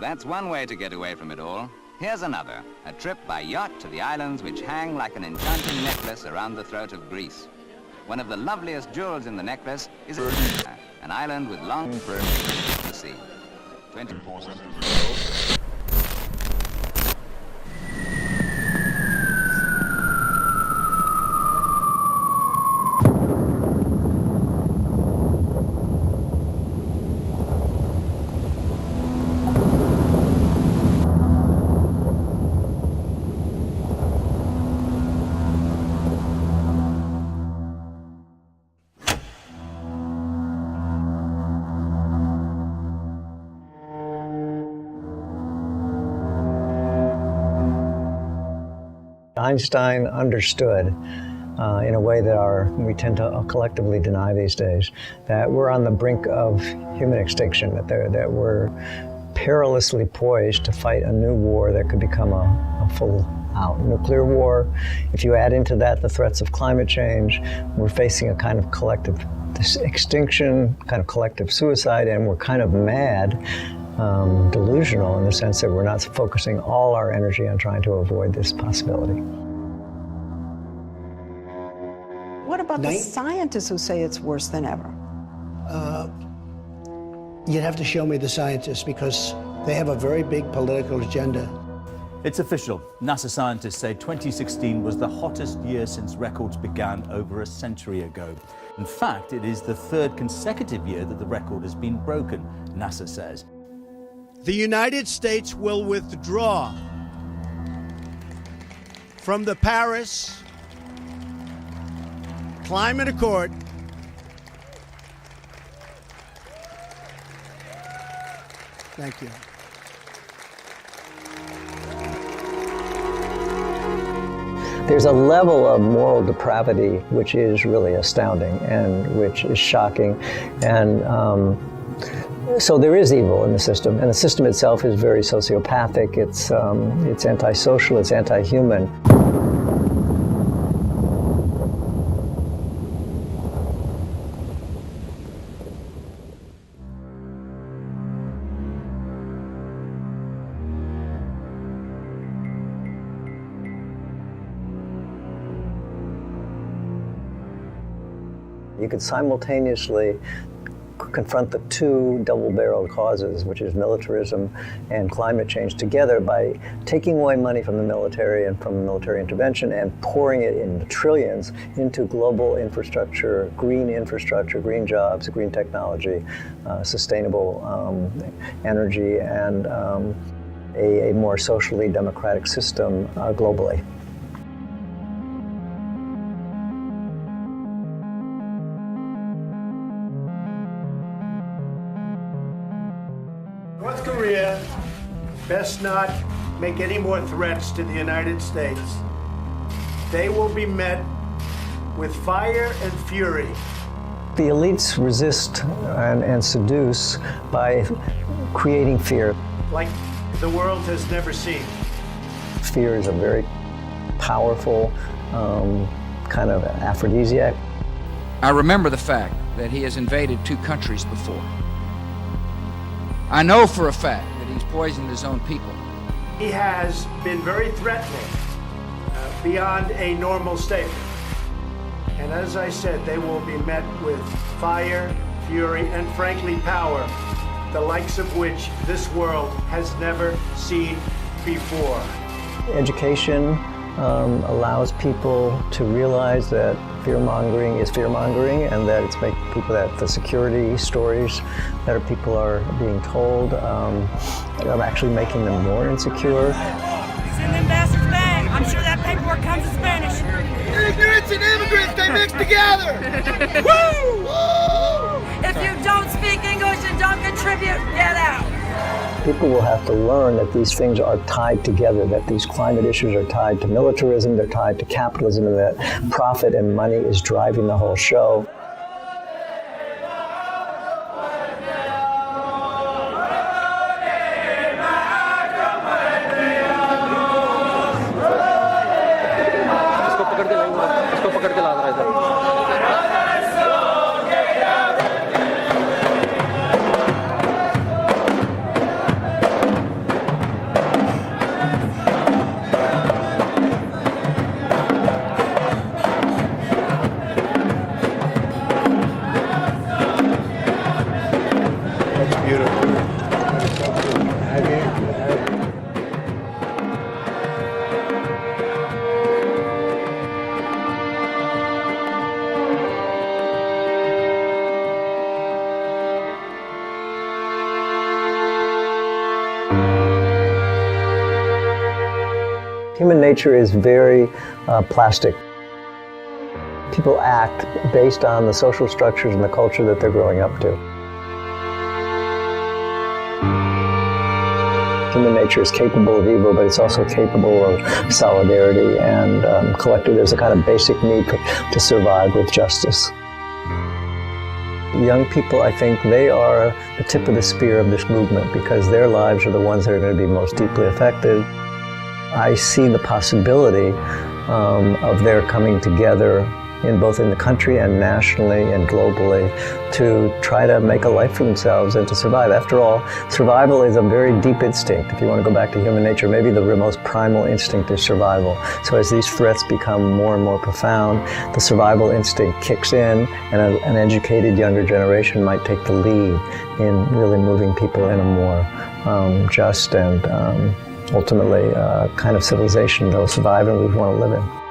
That's one way to get away from it all. Here's another, a trip by yacht to the islands which hang like an enchanting necklace around the throat of Greece. One of the loveliest jewels in the necklace is an island with long to the sea. 24 Einstein understood in a way that we tend to collectively deny these days, that we're on the brink of human extinction, that we're perilously poised to fight a new war that could become a full-out nuclear war. If you add into that the threats of climate change, we're facing a kind of collective extinction, kind of collective suicide, and we're kind of mad, delusional in the sense that we're not focusing all our energy on trying to avoid this possibility. What about the scientists who say it's worse than ever? You'd have to show me the scientists because they have a very big political agenda. It's official. NASA scientists say 2016 was the hottest year since records began over a century ago. In fact, it is the third consecutive year that the record has been broken, NASA says. The United States will withdraw from the Paris Climate Accord. Thank you. There's a level of moral depravity which is really astounding and which is shocking. And so there is evil in the system, and the system itself is very sociopathic. It's antisocial, it's anti-human. You could simultaneously confront the two double-barreled causes, which is militarism and climate change, together by taking away money from the military and from military intervention and pouring it in the trillions into global infrastructure, green jobs, green technology, sustainable energy, and a more socially democratic system globally. North Korea best not make any more threats to the United States. They will be met with fire and fury. The elites resist and seduce by creating fear. Like the world has never seen. Fear is a very powerful kind of aphrodisiac. I remember the fact that he has invaded 2 countries before. I know for a fact that he's poisoned his own people. He has been very threatening beyond a normal statement. And as I said, they will be met with fire, fury, and frankly power, the likes of which this world has never seen before. Education allows people to realize that fear-mongering is fear-mongering, and that it's making people, that the security stories that people are being told are actually making them more insecure. It's in the ambassador's bag. I'm sure that paperwork comes in Spanish. Ignorance and immigrants, they mix together! Woo! If you don't speak English and don't contribute, get out. People will have to learn that these things are tied together, that these climate issues are tied to militarism, they're tied to capitalism, and that profit and money is driving the whole show. Human nature is very plastic. People act based on the social structures and the culture that they're growing up to. Human nature is capable of evil, but it's also capable of solidarity and collective. There's a kind of basic need to survive with justice. Young people, I think, they are the tip of the spear of this movement because their lives are the ones that are going to be most deeply affected. I see the possibility of their coming together both in the country and nationally and globally to try to make a life for themselves and to survive. After all, survival is a very deep instinct. If you want to go back to human nature, maybe the most primal instinct is survival. So as these threats become more and more profound, the survival instinct kicks in, and an educated younger generation might take the lead in really moving people in a more just and ultimately kind of civilization they'll survive and we want to live in.